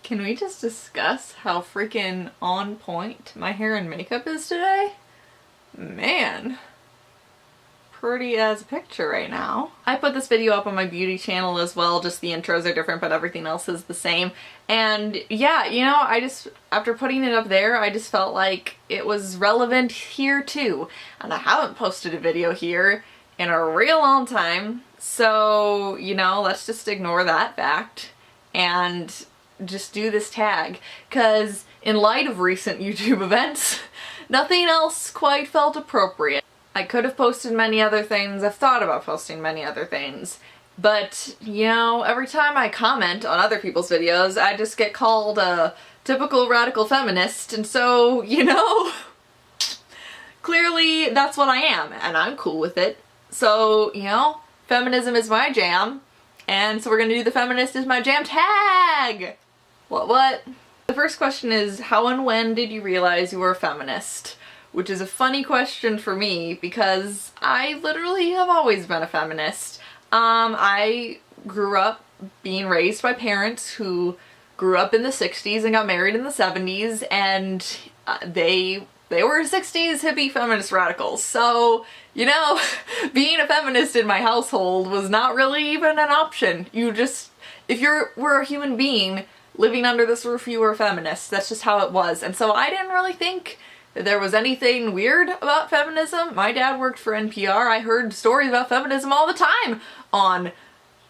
Can we just discuss how freaking on point my hair and makeup is today? Man. Pretty as a picture right now. I put this video up on my beauty channel as well, just the intros are different but everything else is the same. And yeah, you know, after putting it up there, I just felt like it was relevant here too. And I haven't posted a video here in a real long time, so, you know, let's just ignore that fact and just do this tag. Cause in light of recent YouTube events, nothing else quite felt appropriate. I could have posted many other things, I've thought about posting many other things, but, you know, every time I comment on other people's videos, I just get called a typical radical feminist, and so, you know, clearly that's what I am, and I'm cool with it. So, you know, feminism is my jam, and so we're gonna do the feminist is my jam tag! What? The first question is, how and when did you realize you were a feminist? Which is a funny question for me because I literally have always been a feminist. I grew up being raised by parents who grew up in the 60s and got married in the 70s, and they were 60s hippie feminist radicals. So, you know, being a feminist in my household was not really even an option. You just, if were a human being living under this roof, you were a feminist. That's just how it was. And so I didn't really think that there was anything weird about feminism. My dad worked for NPR. I heard stories about feminism all the time on,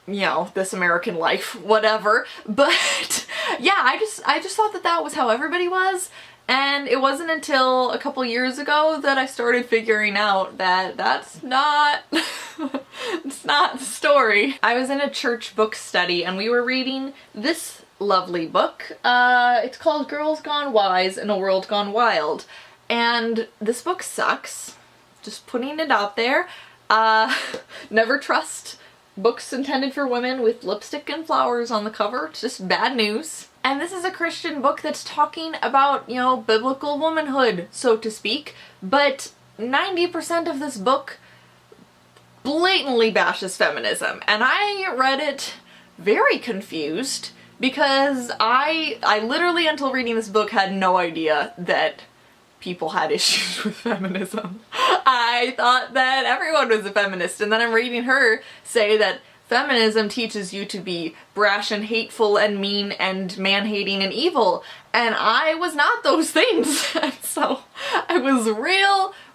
you know, This American Life, whatever. But yeah, I just thought that that was how everybody was. And it wasn't until a couple years ago that I started figuring out that that's not, it's not the story. I was in a church book study and we were reading this lovely book. It's called Girls Gone Wise in a World Gone Wild. And this book sucks. Just putting it out there. Never trust books intended for women with lipstick and flowers on the cover. It's just bad news. And this is a Christian book that's talking about, you know, biblical womanhood, so to speak. But 90% of this book blatantly bashes feminism. And I read it very confused because I literally, until reading this book, had no idea that people had issues with feminism. I thought that everyone was a feminist, and then I'm reading her say that feminism teaches you to be brash and hateful and mean and man-hating and evil, and I was not those things. So I was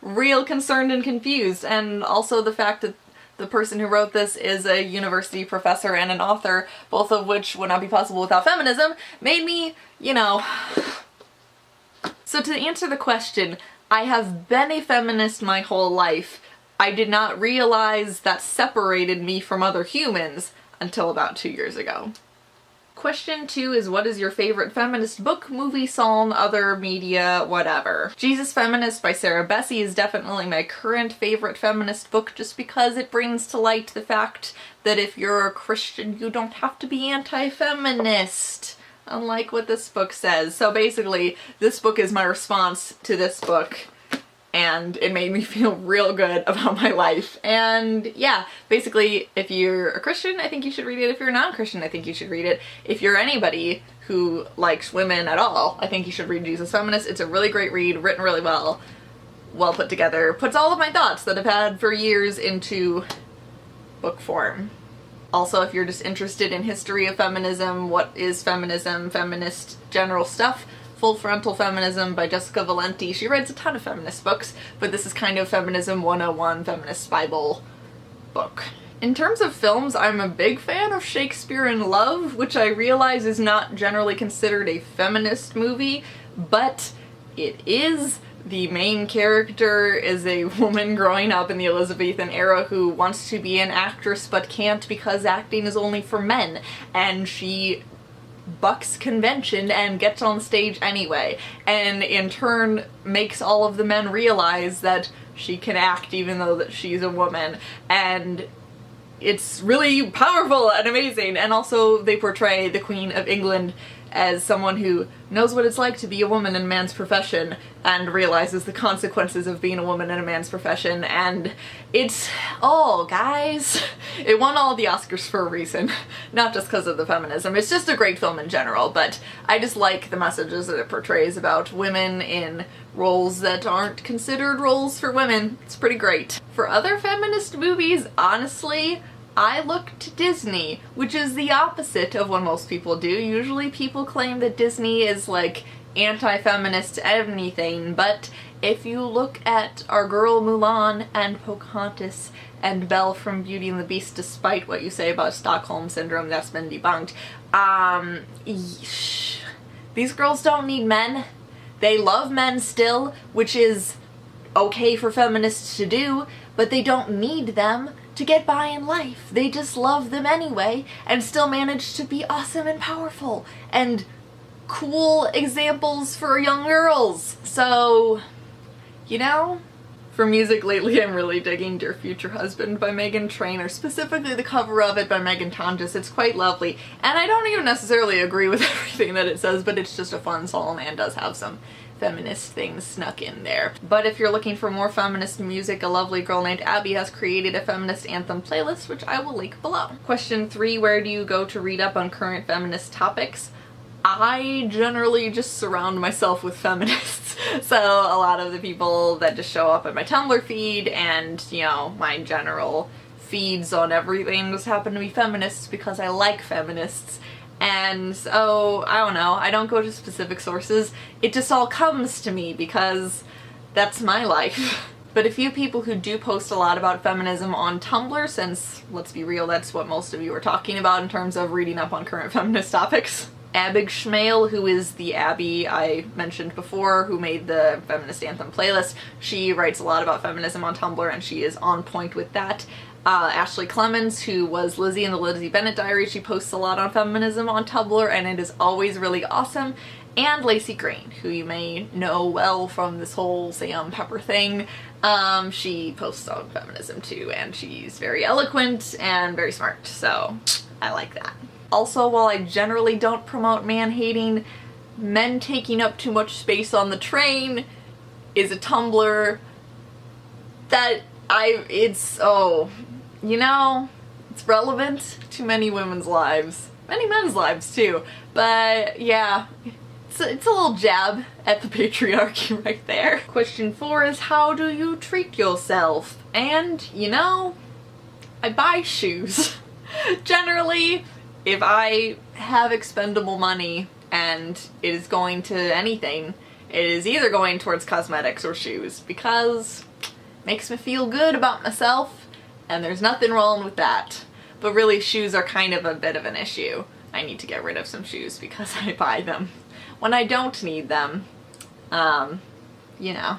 real concerned and confused, and also the fact that the person who wrote this is a university professor and an author, both of which would not be possible without feminism, made me, you know. So to answer the question, I have been a feminist my whole life. I did not realize that separated me from other humans until about 2 years ago. Question 2 is, what is your favorite feminist book, movie, song, other media, whatever? Jesus Feminist by Sarah Bessey is definitely my current favorite feminist book just because it brings to light the fact that if you're a Christian, you don't have to be anti-feminist. Unlike what this book says. So basically, this book is my response to this book, and it made me feel real good about my life. And yeah, basically, if you're a Christian, I think you should read it. If you're a non-Christian, I think you should read it. If you're anybody who likes women at all, I think you should read Jesus Feminist. It's a really great read, written really well put together, puts all of my thoughts that I've had for years into book form. Also, if you're just interested in history of feminism, what is feminism, feminist general stuff, Full Frontal Feminism by Jessica Valenti. She writes a ton of feminist books, but this is kind of Feminism 101, Feminist Bible book. In terms of films, I'm a big fan of Shakespeare in Love, which I realize is not generally considered a feminist movie, but it is. The main character is a woman growing up in the Elizabethan era who wants to be an actress but can't because acting is only for men, and she bucks convention and gets on stage anyway, and in turn makes all of the men realize that she can act even though that she's a woman, and it's really powerful and amazing. And also they portray the Queen of England as someone who knows what it's like to be a woman in a man's profession and realizes the consequences of being a woman in a man's profession, and it's, oh guys, it won all the Oscars for a reason. Not just because of the feminism, it's just a great film in general, but I just like the messages that it portrays about women in roles that aren't considered roles for women. It's pretty great. For other feminist movies, honestly, I look to Disney, which is the opposite of what most people do. Usually people claim that Disney is like anti-feminist anything, but if you look at our girl Mulan and Pocahontas and Belle from Beauty and the Beast, despite what you say about Stockholm Syndrome, that's been debunked, these girls don't need men. They love men still, which is okay for feminists to do, but they don't need them to get by in life. They just love them anyway and still manage to be awesome and powerful and cool examples for young girls. So, you know, for music lately I'm really digging Dear Future Husband by Meghan Trainor, specifically the cover of it by Megan Tonjes. It's quite lovely, and I don't even necessarily agree with everything that it says, but it's just a fun song and does have some feminist things snuck in there. But if you're looking for more feminist music, a lovely girl named Abby has created a feminist anthem playlist, which I will link below. Question 3, where do you go to read up on current feminist topics? I generally just surround myself with feminists. So a lot of the people that just show up in my Tumblr feed and, you know, my general feeds on everything just happen to be feminists because I like feminists. And so, I don't know, I don't go to specific sources. It just all comes to me because that's my life. But a few people who do post a lot about feminism on Tumblr, since, let's be real, that's what most of you are talking about in terms of reading up on current feminist topics. Abig Schmail, who is the Abby I mentioned before, who made the Feminist Anthem playlist, she writes a lot about feminism on Tumblr and she is on point with that. Ashley Clemens, who was Lizzie in the Lizzie Bennett Diary, she posts a lot on feminism on Tumblr and it is always really awesome. And Lacey Green, who you may know well from this whole Sam Pepper thing. She posts on feminism too, and she's very eloquent and very smart, so I like that. Also, while I generally don't promote man-hating, Men Taking Up Too Much Space on the Train is a Tumblr that you know, it's relevant to many women's lives. Many men's lives too. But yeah, it's a little jab at the patriarchy right there. Question 4 is, how do you treat yourself? And, you know, I buy shoes. Generally, if I have expendable money and it is going to anything, it is either going towards cosmetics or shoes, because it makes me feel good about myself. And there's nothing wrong with that. But really, shoes are kind of a bit of an issue. I need to get rid of some shoes because I buy them when I don't need them. You know,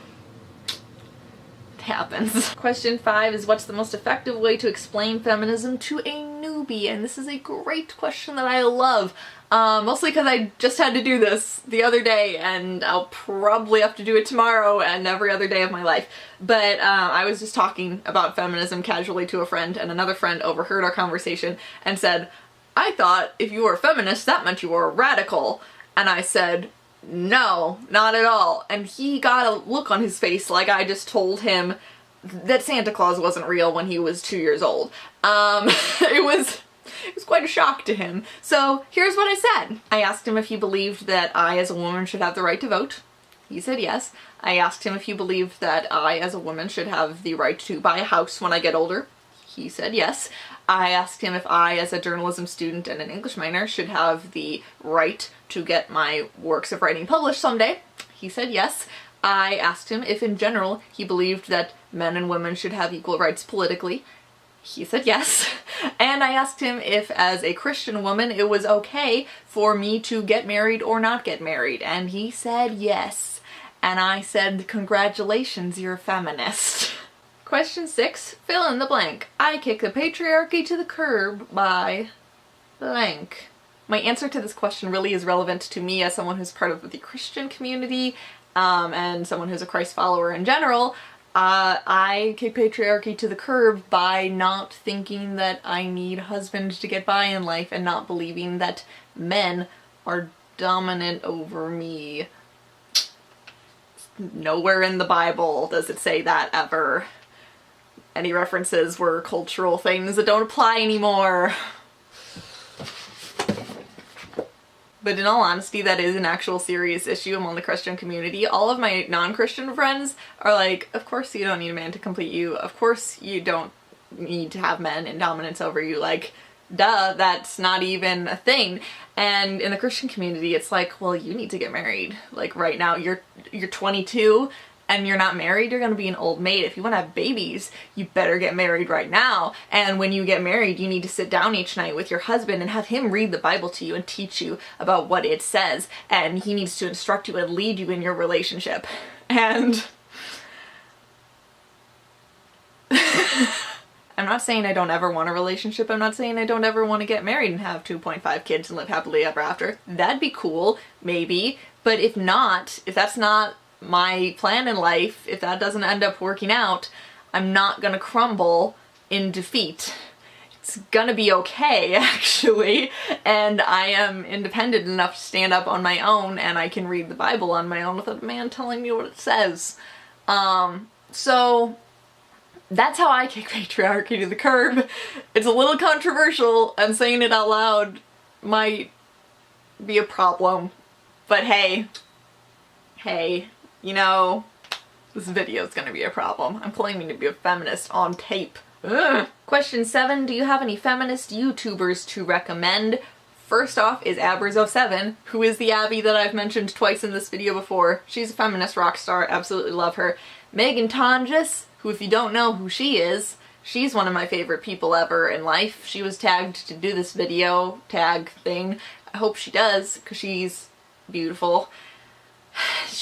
it happens. Question 5 is, what's the most effective way to explain feminism to a newbie? And this is a great question that I love. Mostly because I just had to do this the other day and I'll probably have to do it tomorrow and every other day of my life. But I was just talking about feminism casually to a friend, and another friend overheard our conversation and said, I thought if you were a feminist that meant you were a radical. And I said, no, not at all. And he got a look on his face like I just told him that Santa Claus wasn't real when he was 2 years old. It was quite a shock to him. So here's what I said. I asked him if he believed that I as a woman should have the right to vote. He said yes. I asked him if he believed that I as a woman should have the right to buy a house when I get older. He said yes. I asked him if I as a journalism student and an English minor should have the right to get my works of writing published someday. He said yes. I asked him if in general he believed that men and women should have equal rights politically. He said yes. And I asked him if, as a Christian woman, it was okay for me to get married or not get married. And he said yes. And I said, congratulations, you're a feminist. Question 6, fill in the blank. I kick the patriarchy to the curb by blank. My answer to this question really is relevant to me as someone who's part of the Christian community, and someone who's a Christ follower in general. I kick patriarchy to the curb by not thinking that I need a husband to get by in life and not believing that men are dominant over me. Nowhere in the Bible does it say that ever. Any references were cultural things that don't apply anymore. But in all honesty, that is an actual serious issue among the Christian community. All of my non-Christian friends are like, of course you don't need a man to complete you. Of course you don't need to have men in dominance over you. Like, duh, that's not even a thing. And in the Christian community, it's like, well, you need to get married. Like right now, you're 22 and you're not married, you're gonna be an old maid. If you wanna have babies, you better get married right now. And when you get married, you need to sit down each night with your husband and have him read the Bible to you and teach you about what it says. And he needs to instruct you and lead you in your relationship. And I'm not saying I don't ever want a relationship. I'm not saying I don't ever want to get married and have 2.5 kids and live happily ever after. That'd be cool, maybe. But if not, if that's not my plan in life, if that doesn't end up working out, I'm not gonna crumble in defeat. It's gonna be okay, actually, and I am independent enough to stand up on my own, and I can read the Bible on my own without a man telling me what it says. So that's how I kick patriarchy to the curb. It's a little controversial, and saying it out loud might be a problem, but hey, you know, this video is gonna be a problem. I'm claiming to be a feminist on tape. Ugh. Question 7, do you have any feminist YouTubers to recommend? First off is Abbers07, who is the Abby that I've mentioned twice in this video before. She's a feminist rock star, absolutely love her. Megan Tonjes, who if you don't know who she is, she's one of my favorite people ever in life. She was tagged to do this video tag thing. I hope she does, because she's beautiful. I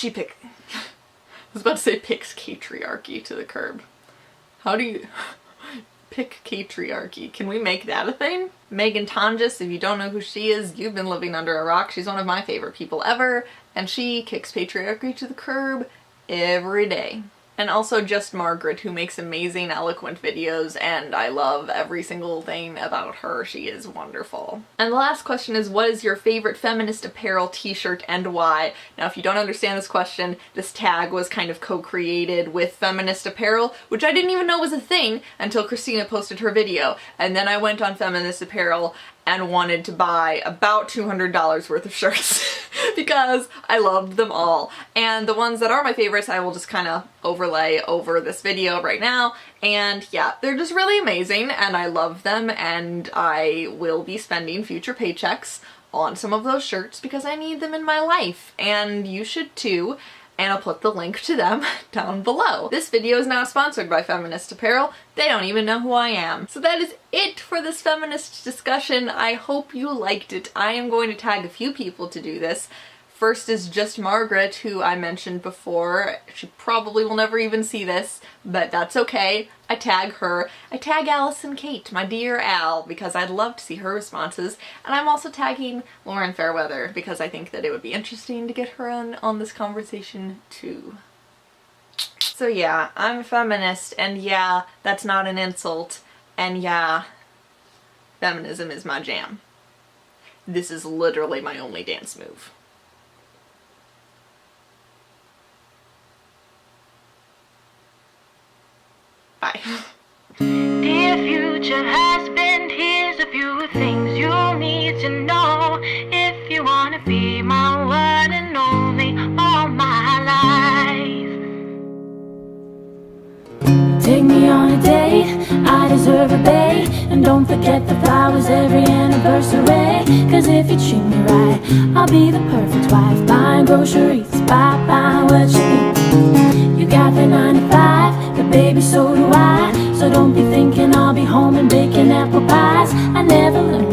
was about to say picks patriarchy to the curb. How do you pick patriarchy? Can we make that a thing? Megan Tonjes, if you don't know who she is, you've been living under a rock. She's one of my favorite people ever, and she kicks patriarchy to the curb every day. And also Just Margaret, who makes amazing, eloquent videos, and I love every single thing about her. She is wonderful. And the last question is, what is your favorite Feminist Apparel t-shirt and why? Now, if you don't understand this question, this tag was kind of co-created with Feminist Apparel, which I didn't even know was a thing until Kristina posted her video. And then I went on Feminist Apparel and wanted to buy about $200 worth of shirts because I loved them all. And the ones that are my favorites I will just kind of overlay over this video right now. And yeah, they're just really amazing and I love them, and I will be spending future paychecks on some of those shirts because I need them in my life, and you should too. And I'll put the link to them down below. This video is now sponsored by Feminist Apparel. They don't even know who I am. So that is it for this feminist discussion. I hope you liked it. I am going to tag a few people to do this. First is Just Margaret, who I mentioned before. She probably will never even see this, but that's okay. I tag her. I tag Allison Kate, my dear Al, because I'd love to see her responses. And I'm also tagging Lauren Fairweather because I think that it would be interesting to get her on this conversation too. So yeah, I'm a feminist, and yeah, that's not an insult. And yeah, feminism is my jam. This is literally my only dance move. Bye. Dear future husband, here's a few things you need to know if you wanna be my one and only all my life. Take me on a date, I deserve a bae, and don't forget the flowers every anniversary. Cause if you treat me right, I'll be the perfect wife. Buying groceries, buying what you need. You got the 9 to 5, but baby so do I. So don't be thinking I'll be home and baking apple pies. I never learned